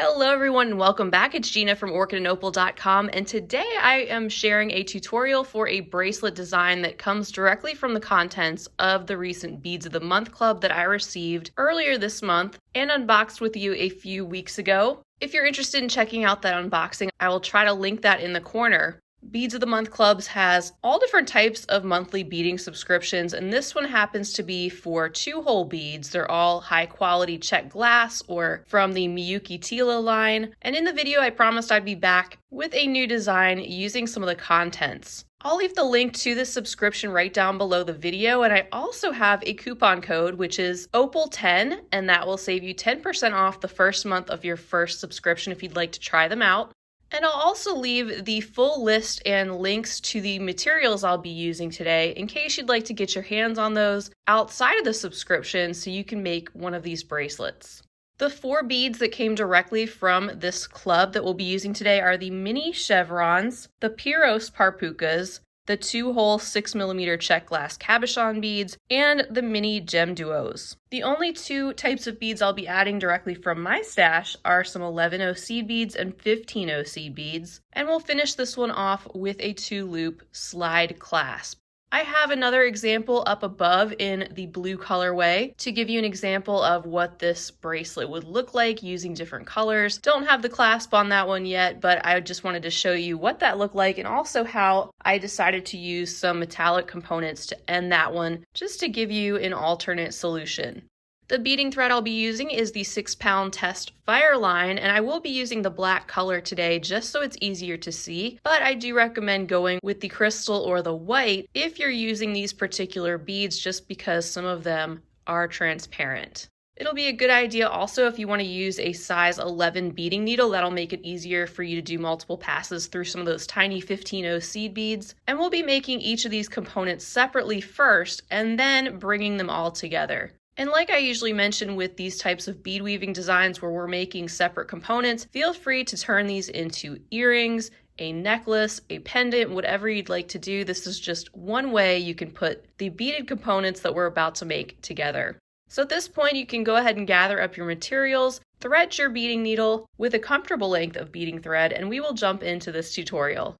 Hello everyone and welcome back. It's Gina from orchidandopal.com, and today I am sharing a tutorial for a bracelet design that comes directly from the contents of the recent Beads of the Month Club that I received earlier this month and unboxed with you a few weeks ago. If you're interested in checking out that unboxing, I will try to link that in the corner. Beads of the Month Clubs has all different types of monthly beading subscriptions, and this one happens to be for 2-hole beads. They're all high quality Czech glass or from the Miyuki Tila line. And in the video, I promised I'd be back with a new design using some of the contents. I'll leave the link to this subscription right down below the video, and I also have a coupon code which is OPAL10, and that will save you 10% off the first month of your first subscription if you'd like to try them out. And I'll also leave the full list and links to the materials I'll be using today in case you'd like to get your hands on those outside of the subscription so you can make one of these bracelets. The 4 beads that came directly from this club that we'll be using today are the mini chevrons, the Piros Pucas, the 2-hole 6mm Czech glass cabochon beads, and the mini GemDuos. The only 2 types of beads I'll be adding directly from my stash are some 11-0 seed beads and 15-0 seed beads, and we'll finish this one off with a 2-loop slide clasp. I have another example up above in the blue colorway to give you an example of what this bracelet would look like using different colors. Don't have the clasp on that one yet, but I just wanted to show you what that looked like and also how I decided to use some metallic components to end that one just to give you an alternate solution. The beading thread I'll be using is the 6-pound test Fireline, and I will be using the black color today just so it's easier to see, but I do recommend going with the crystal or the white if you're using these particular beads just because some of them are transparent. It'll be a good idea also if you want to use a size 11 beading needle. That'll make it easier for you to do multiple passes through some of those tiny 15-0 seed beads. And we'll be making each of these components separately first and then bringing them all together. And like I usually mention with these types of bead weaving designs where we're making separate components, feel free to turn these into earrings, a necklace, a pendant, whatever you'd like to do. This is just one way you can put the beaded components that we're about to make together. So at this point, you can go ahead and gather up your materials, thread your beading needle with a comfortable length of beading thread, and we will jump into this tutorial.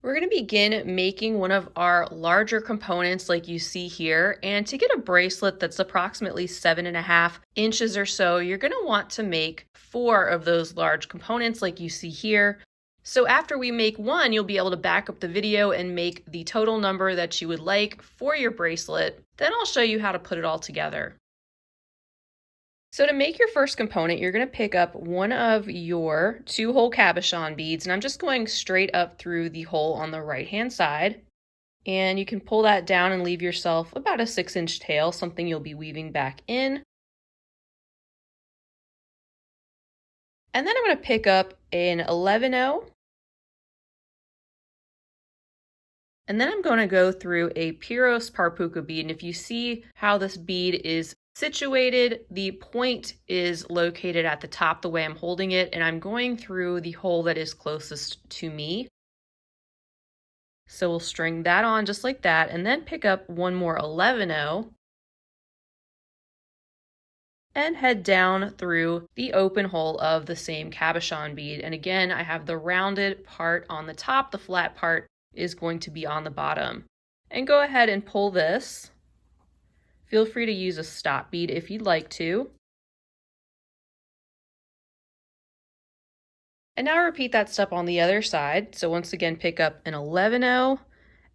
We're going to begin making one of our larger components like you see here, and to get a bracelet that's approximately 7.5 inches or so, you're going to want to make 4 of those large components like you see here. So after we make one, you'll be able to back up the video and make the total number that you would like for your bracelet. Then I'll show you how to put it all together. So to make your first component, you're going to pick up one of your 2-hole cabochon beads, and I'm just going straight up through the hole on the right-hand side. And you can pull that down and leave yourself about a 6-inch tail, something you'll be weaving back in. And then I'm going to pick up an 11-0. And then I'm going to go through a Piros Puca bead, and if you see how this bead is situated, the point is located at the top the way I'm holding it, and I'm going through the hole that is closest to me. So we'll string that on just like that, and then pick up one more 11-0 and head down through the open hole of the same cabochon bead. And again, I have the rounded part on the top, the flat part is going to be on the bottom. And go ahead and pull this. Feel free to use a stop bead if you'd like to. And now repeat that step on the other side. So once again, pick up an 11-0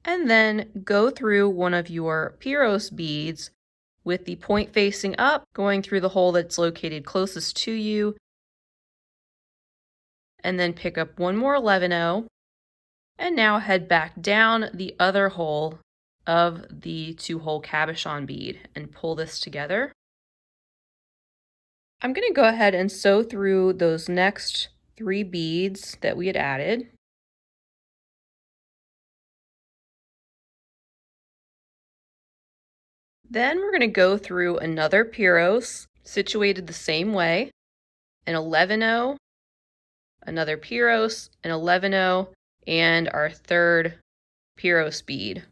and then go through one of your Piros beads with the point facing up, going through the hole that's located closest to you. And then pick up one more 11-0 and now head back down the other hole of the 2-hole cabochon bead and pull this together. I'm going to go ahead and sew through those next 3 beads that we had added. Then we're going to go through another Piros situated the same way, an 11-0, another Piros, an 11-0, and our third Piros bead.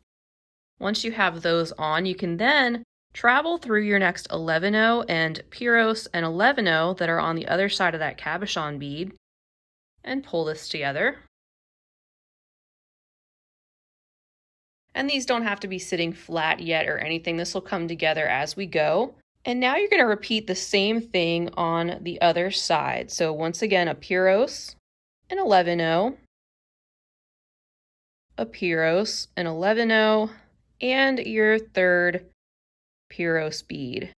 Once you have those on, you can then Travel through your next 11-0 and Piros and 11-0 that are on the other side of that cabochon bead and pull this together. And these don't have to be sitting flat yet or anything. This will come together as we go. And now you're going to repeat the same thing on the other side. So once again, a Piros, an 11-0, a Piros, an 11-0, and your third Piros bead.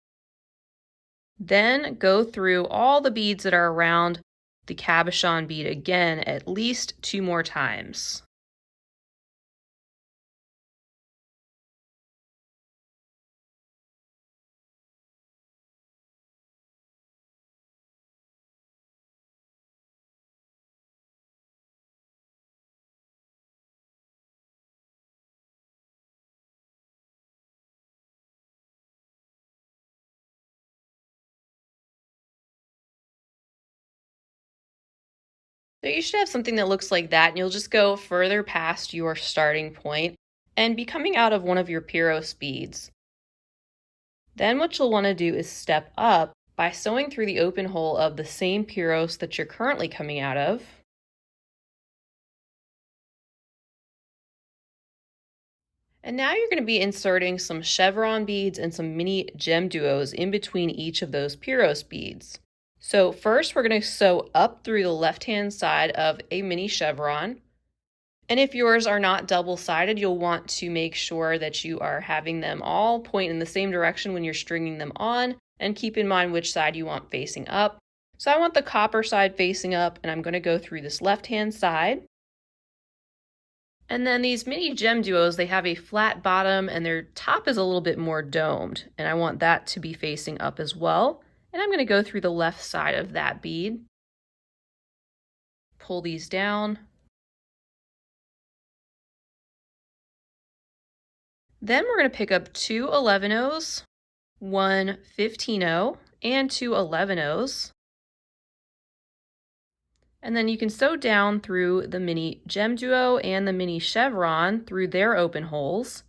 Then go through all the beads that are around the cabochon bead again at least 2 more times. So you should have something that looks like that, and you'll just go further past your starting point and be coming out of one of your Piros beads. Then what you'll want to do is step up by sewing through the open hole of the same Piros that you're currently coming out of. And now you're going to be inserting some chevron beads and some mini GemDuos in between each of those Piros beads. So first we're going to sew up through the left-hand side of a mini chevron. And if yours are not double-sided, you'll want to make sure that you are having them all point in the same direction when you're stringing them on, and keep in mind which side you want facing up. So I want the copper side facing up, and I'm going to go through this left-hand side. And then these mini GemDuos, they have a flat bottom and their top is a little bit more domed, and I want that to be facing up as well. And I'm going to go through the left side of that bead, pull these down. Then we're going to pick up 2 11-0s, 1 15-0, and 2 11-0s. And then you can sew down through the mini GemDuo and the mini chevron through their open holes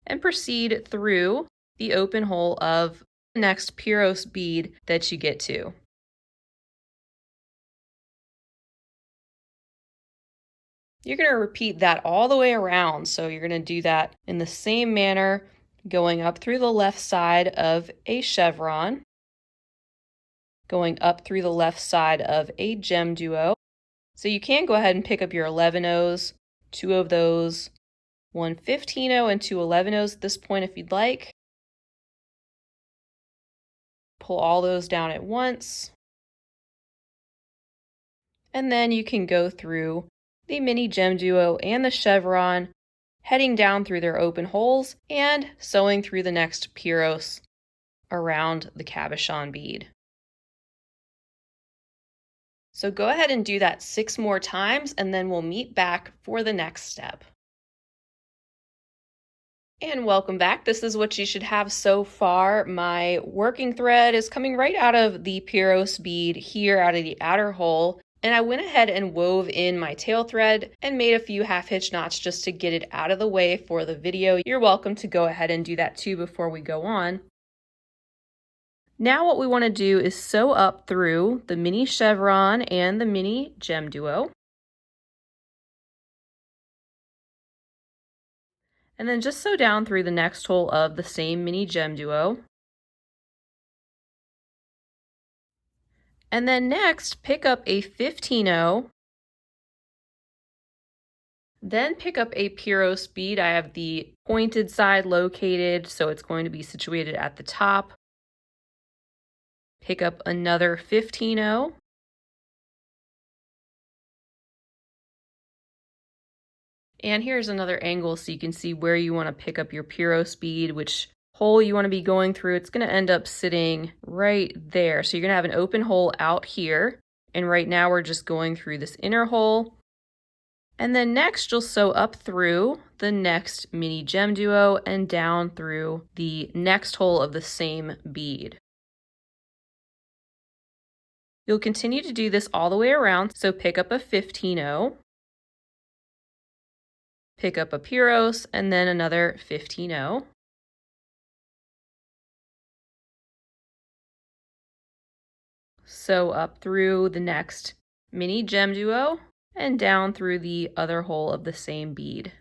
and proceed through the open hole of the next Piros bead that you get to. You're going to repeat that all the way around. So you're going to do that in the same manner, going up through the left side of a chevron, going up through the left side of a GemDuo. So you can go ahead and pick up your 11-0s, 2 of those, 1 15-0 and 2 11-0s at this point if you'd like. Pull all those down at once. And then you can go through the mini GemDuo and the chevron, heading down through their open holes and sewing through the next Piros around the cabochon bead. So go ahead and do that 6 more times, and then we'll meet back for the next step. And welcome back. This is what you should have so far. My working thread is coming right out of the Piros bead here out of the outer hole. And I went ahead and wove in my tail thread and made a few half hitch knots just to get it out of the way for the video. You're welcome to go ahead and do that too before we go on. Now what we want to do is sew up through the mini chevron and the mini GemDuo. And then just sew down through the next hole of the same mini GemDuo. And then next, pick up a 15-0. Then pick up a Piros bead. I have the pointed side located, so it's going to be situated at the top. Pick up another 15-0. And here's another angle so you can see where you want to pick up your Piros bead, which hole you want to be going through. It's going to end up sitting right there. So you're going to have an open hole out here. And right now we're just going through this inner hole. And then next you'll sew up through the next mini GemDuo and down through the next hole of the same bead. You'll continue to do this all the way around, so pick up a 15-0, pick up a Piros, and then another 15-0. sew up through the next mini GemDuo and down through the other hole of the same bead.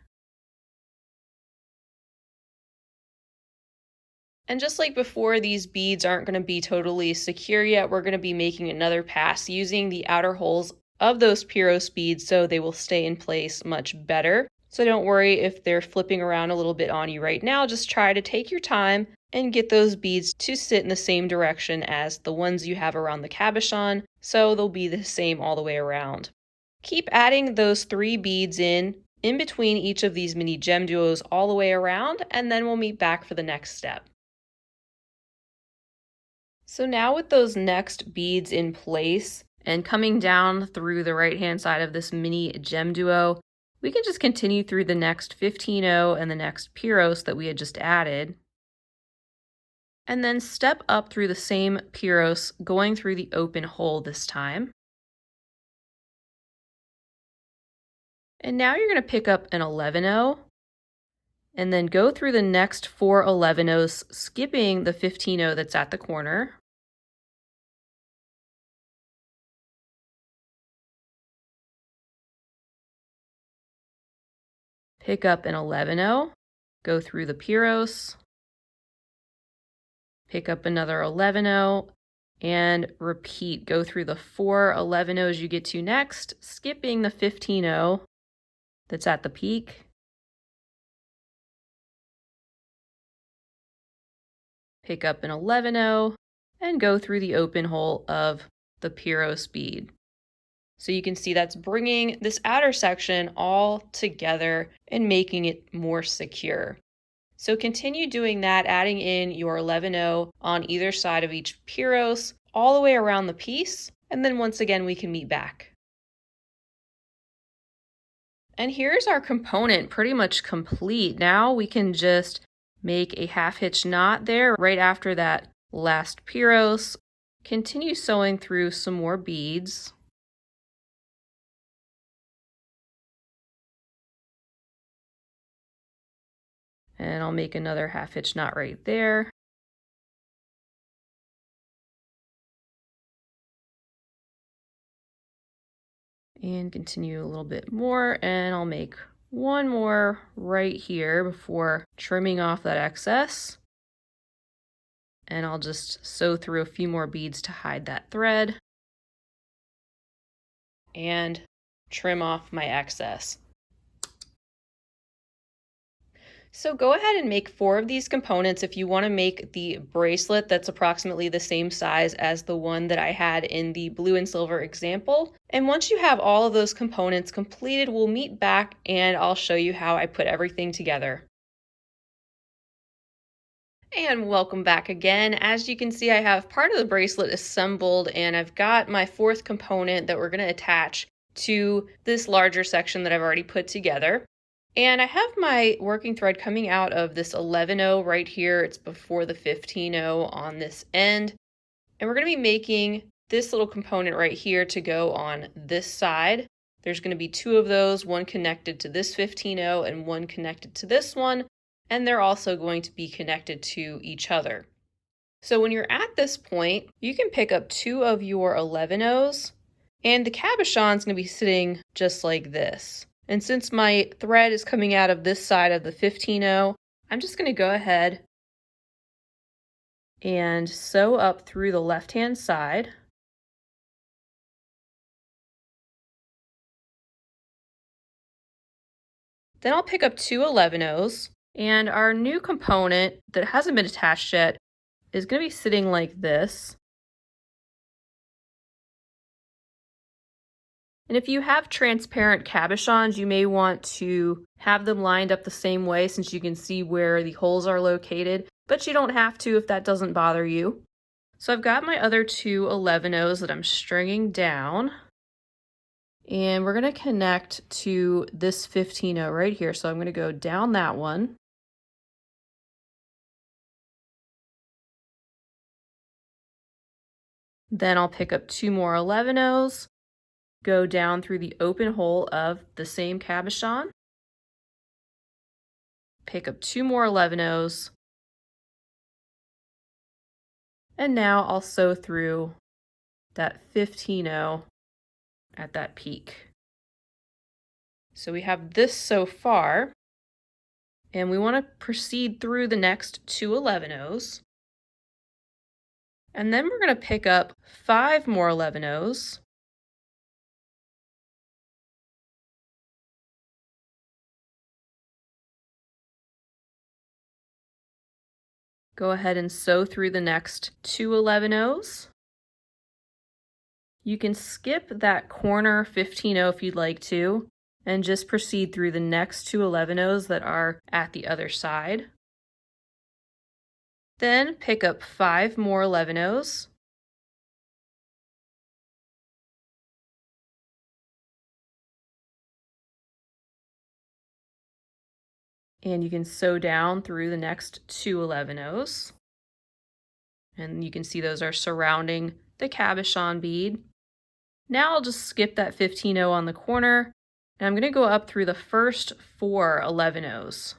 And just like before, these beads aren't going to be totally secure yet. We're going to be making another pass using the outer holes of those Piros beads so they will stay in place much better. So don't worry if they're flipping around a little bit on you right now. Just try to take your time and get those beads to sit in the same direction as the ones you have around the cabochon, so they'll be the same all the way around. Keep adding those 3 beads in between each of these mini GemDuos all the way around, and then we'll meet back for the next step. So now with those next beads in place and coming down through the right-hand side of this mini GemDuo, we can just continue through the next 15-0 and the next Piros that we had just added. And then step up through the same Piros, going through the open hole this time. And now you're going to pick up an 11-0 and then go through the next 4 11-0s, skipping the 15-0 that's at the corner. Pick up an 11-0, go through the Piros, pick up another 11-0, and repeat. Go through the 4 11-0s you get to next, skipping the 15-0 that's at the peak. Pick up an 11-0 and go through the open hole of the Piros bead. So you can see that's bringing this outer section all together and making it more secure. So continue doing that, adding in your 11-0 on either side of each Piros all the way around the piece, and then once again we can meet back. And here's our component pretty much complete. Now we can just make a half hitch knot there right after that last Piros. Continue sewing through some more beads. And I'll make another half hitch knot right there. And continue a little bit more, and I'll make one more right here before trimming off that excess. And I'll just sew through a few more beads to hide that thread and trim off my excess. So go ahead and make 4 of these components if you want to make the bracelet that's approximately the same size as the one that I had in the blue and silver example. And once you have all of those components completed, we'll meet back and I'll show you how I put everything together. And welcome back again. As you can see, I have part of the bracelet assembled and I've got my 4th component that we're going to attach to this larger section that I've already put together. And I have my working thread coming out of this 11-0 right here. It's before the 15-0 on this end. And we're going to be making this little component right here to go on this side. There's going to be 2 of those, one connected to this 15-0 and one connected to this one. And they're also going to be connected to each other. So when you're at this point, you can pick up 2 of your 11-0s and the cabochon is going to be sitting just like this. And since my thread is coming out of this side of the 15-0, I'm just going to go ahead and sew up through the left-hand side. Then I'll pick up 2 11-0s, and our new component that hasn't been attached yet is going to be sitting like this. And if you have transparent cabochons, you may want to have them lined up the same way since you can see where the holes are located, but you don't have to if that doesn't bother you. So I've got my other 2 11-0s that I'm stringing down, and we're going to connect to this 15-0 right here. So I'm going to go down that one. Then I'll pick up 2 more 11-0s. Go down through the open hole of the same cabochon, pick up 2 more 11-0s, and now I'll sew through that 15-0 at that peak. So we have this so far, and we want to proceed through the next 2 11-0s. And then we're going to pick up 5 more 11-0s. Go ahead and sew through the next 2 11-0s. You can skip that corner 15-0 if you'd like to, and just proceed through the next 2 11-0s that are at the other side. Then pick up 5 more 11-0s. And you can sew down through the next 2 11-0s. And you can see those are surrounding the cabochon bead. Now I'll just skip that 15-0 on the corner, and I'm going to go up through the first 4 11-0s.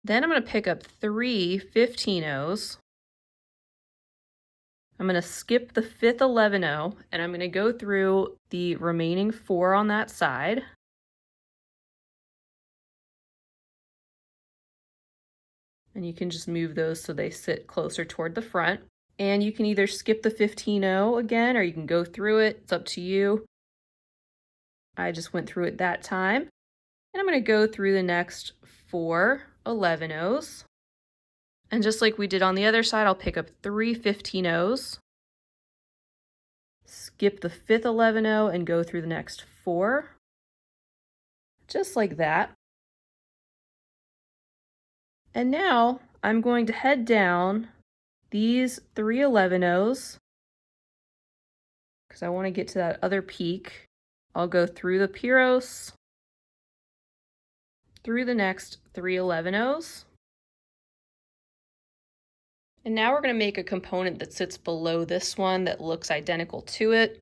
Then I'm going to pick up 3 15-0s. I'm going to skip the 5th 11-0, and I'm going to go through the remaining 4 on that side. And you can just move those so they sit closer toward the front. And you can either skip the 15-0 again, or you can go through it. It's up to you. I just went through it that time. And I'm going to go through the next 4 11-0s. And just like we did on the other side, I'll pick up 3 15-0s. Skip the 5th 11-0 and go through the next 4. Just like that. And now I'm going to head down these 3 11-0s because I want to get to that other peak. I'll go through the Piros, through the next 3 11-0s. And now we're going to make a component that sits below this one that looks identical to it.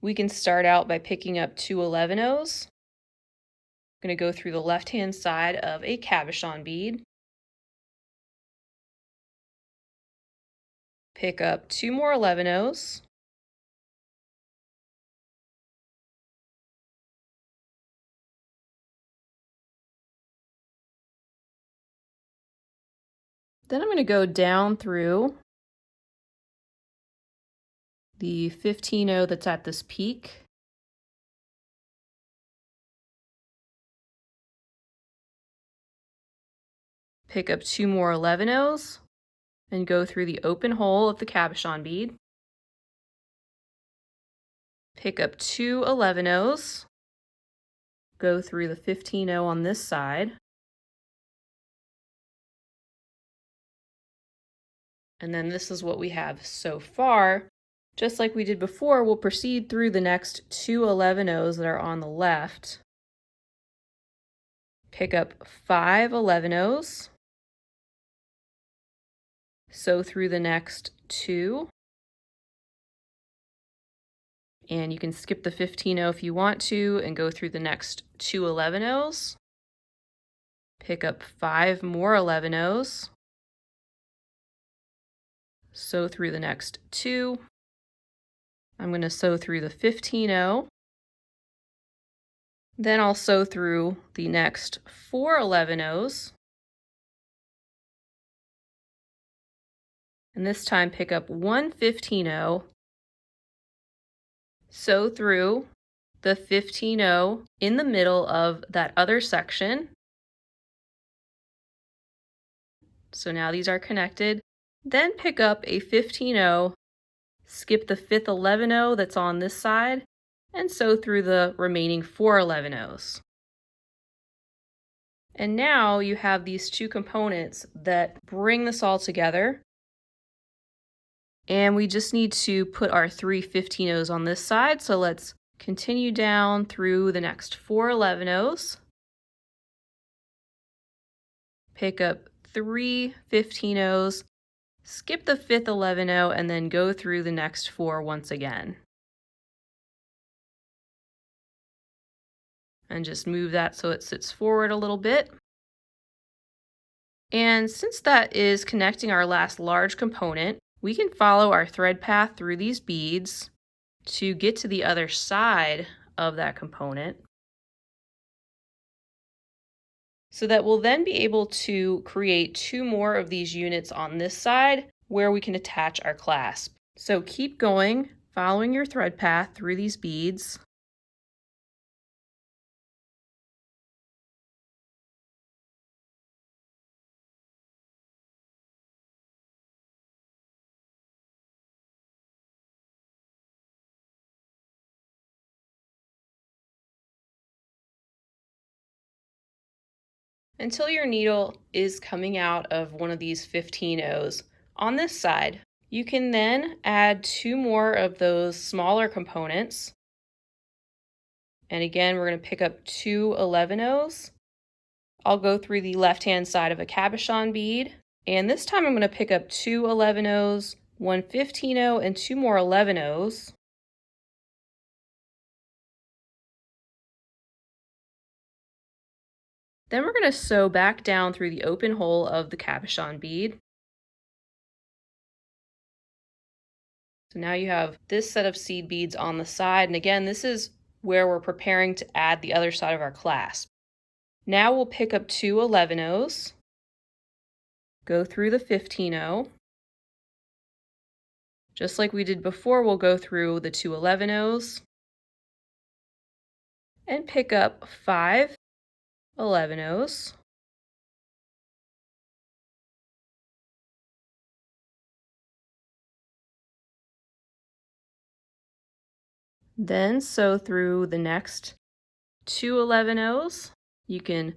We can start out by picking up 2 11-0s. I'm going to go through the left-hand side of a cabochon bead. Pick up 2 more 11-0s. Then I'm going to go down through the 15-0 that's at this peak. Pick up 2 more 11-0s and go through the open hole of the cabochon bead. Pick up 2 11-0s. Go through the 15-0 on this side. And then this is what we have so far. Just like we did before, we'll proceed through the next 2 11-0s that are on the left. Pick up 5 11-0s. Sew through the next 2. And you can skip the 15-0 if you want to and go through the next 2 11-0s. Pick up 5 more 11-0s. Sew through the next 2. I'm going to sew through the 15-0. Then I'll sew through the next 4 11-0s. And this time pick up 1 15-0. Sew through the 15-0 in the middle of that other section. So now these are connected. Then pick up a 15-0, skip the 5th 11-0 that's on this side, and sew through the remaining 4 11-0s. And now you have these 2 components that bring this all together. And we just need to put our 3 15-0s on this side. So let's continue down through the next 4 11-0s. Pick up 3 15-0s, skip the 5th 11-0, and then go through the next 4 once again. And just move that so it sits forward a little bit. And since that is connecting our last large component, we can follow our thread path through these beads to get to the other side of that component, so that we'll then be able to create 2 more of these units on this side where we can attach our clasp. So keep going, following your thread path through these beads. Until your needle is coming out of one of these 15 O's on this side. You can then add 2 more of those smaller components. And again, we're going to pick up 2 11 O's. I'll go through the left-hand side of a cabochon bead. And this time I'm going to pick up 2 11 O's, 1 15 O, and 2 more 11 O's. Then we're going to sew back down through the open hole of the cabochon bead. So now you have this set of seed beads on the side, and again, this is where we're preparing to add the other side of our clasp. Now we'll pick up 2 11 O's, go through the 15 O. Just like we did before, we'll go through the 2 11 O's and pick up 5 11 O's. Then sew through the next 2 11 O's. You can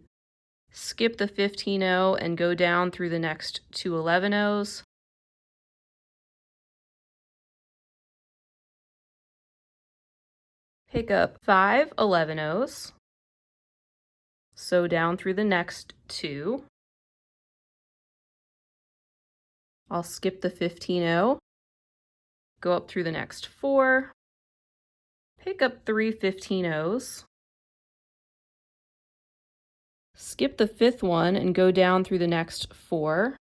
skip the 15 O and go down through the next 2 11 O's. Pick up 5 11 O's. Sew down through the next 2. I'll skip the 15 O, go up through the next 4, pick up 3 15 O's, skip the 5th one and go down through the next 4,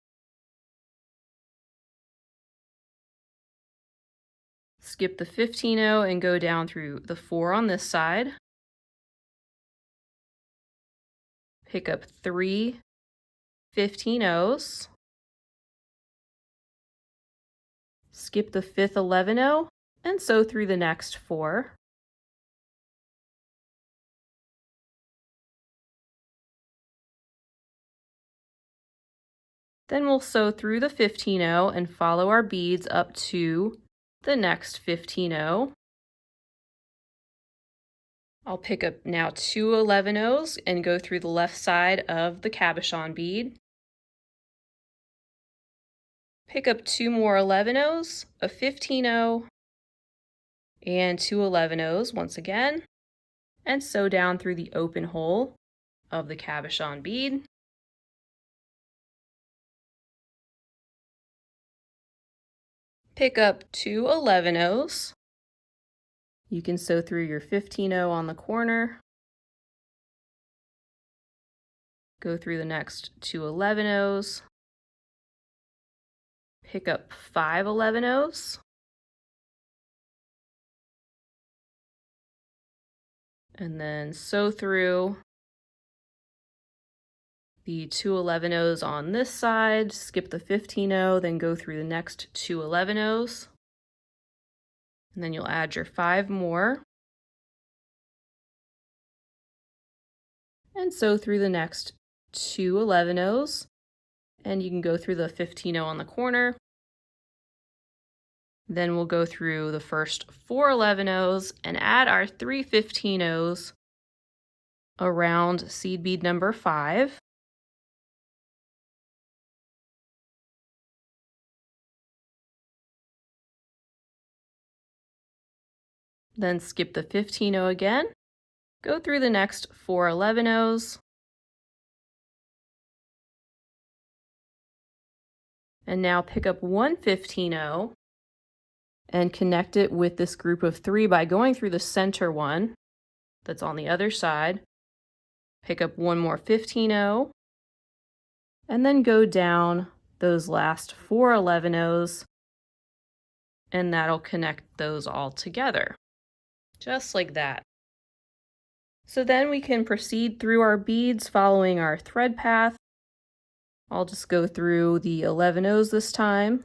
skip the 15 O and go down through the 4 on this side, pick up 3 15 O's, skip the 5th 11 O, and sew through the next 4. Then we'll sew through the 15 O and follow our beads up to the next 15 O. I'll pick up now 2 11 O's and go through the left side of the cabochon bead. Pick up 2 more 11 O's, a 15 O, and 2 11 O's once again, and sew down through the open hole of the cabochon bead. Pick up 2 11 O's. You can sew through your 15 O on the corner. Go through the next 2 11 O's. Pick up 5 11 O's. And then sew through the 2 11 O's on this side, skip the 15 O, then go through the next 2 11 O's. And then you'll add your 5 more. And sew through the next 2 11 O's. And you can go through the 15 O on the corner. Then we'll go through the first 4 11 O's and add our 3 15 O's around seed bead number 5. Then skip the 15 O again, go through the next 4 11 O's, and now pick up 1 15 O and connect it with this group of 3 by going through the center one that's on the other side. Pick up 1 more 15 O, and then go down those last 4 11-0s, and that'll connect those all together, just like that. So then we can proceed through our beads following our thread path. I'll just go through the 11-0s this time.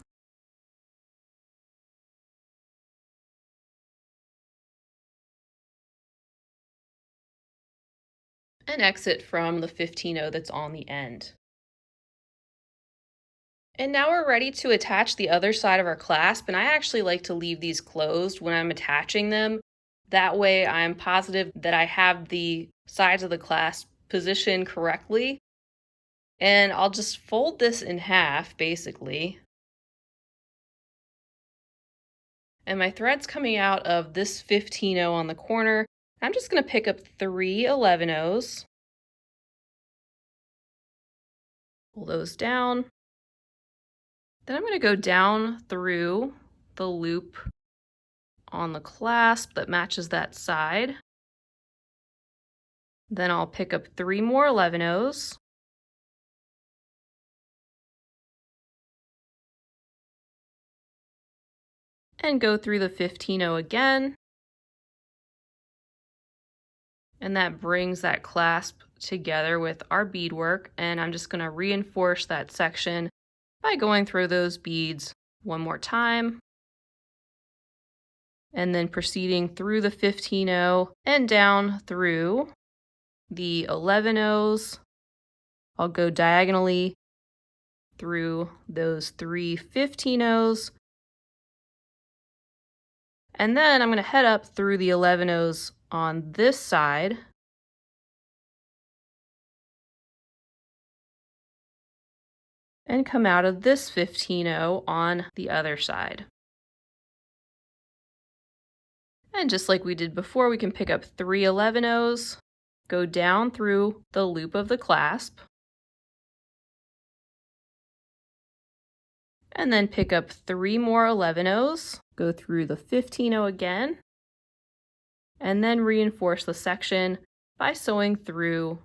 And exit from the 15-0 that's on the end. And now we're ready to attach the other side of our clasp, and I actually like to leave these closed when I'm attaching them. That way I'm positive that I have the sides of the clasp positioned correctly. And I'll just fold this in half, basically. And my thread's coming out of this 15-0 on the corner. I'm just going to pick up 3 11-0s. Pull those down. Then I'm going to go down through the loop on the clasp that matches that side. Then I'll pick up 3 more 11-0s. And go through the 15-0 again. And that brings that clasp together with our beadwork, and I'm just going to reinforce that section by going through those beads one more time, and then proceeding through the 15-0 and down through the 11-0s. I'll go diagonally through those 3 15-0s, and then I'm going to head up through the 11-0s on this side, and come out of this 15-0 on the other side. And just like we did before, we can pick up 3 11-0s, go down through the loop of the clasp, and then pick up 3 more 11-0s, go through the 15-0 again, and then reinforce the section by sewing through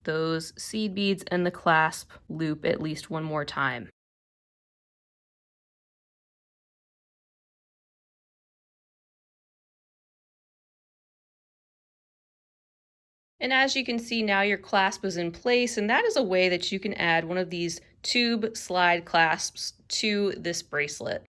those seed beads and the clasp loop at least one more time. And as you can see, now your clasp is in place, and that is a way that you can add one of these tube slide clasps to this bracelet.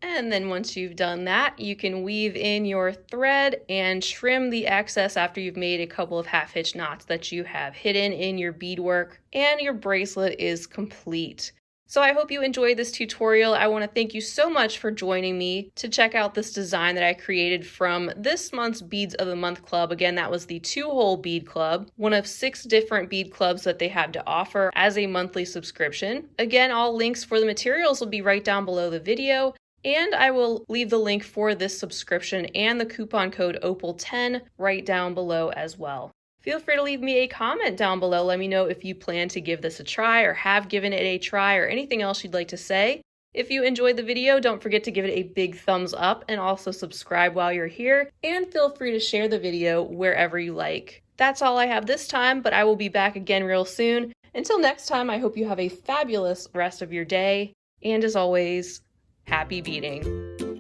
And then once you've done that, you can weave in your thread and trim the excess after you've made a couple of half hitch knots that you have hidden in your beadwork, and your bracelet is complete. So I hope you enjoyed this tutorial. I want to thank you so much for joining me to check out this design that I created from this month's Beads of the Month Club. Again, that was the 2-hole bead club, one of 6 different bead clubs that they have to offer as a monthly subscription. Again, all links for the materials will be right down below the video. And I will leave the link for this subscription and the coupon code OPAL10 right down below as well. Feel free to leave me a comment down below. Let me know if you plan to give this a try or have given it a try or anything else you'd like to say. If you enjoyed the video, don't forget to give it a big thumbs up and also subscribe while you're here. And feel free to share the video wherever you like. That's all I have this time, but I will be back again real soon. Until next time, I hope you have a fabulous rest of your day. And as always, happy beading!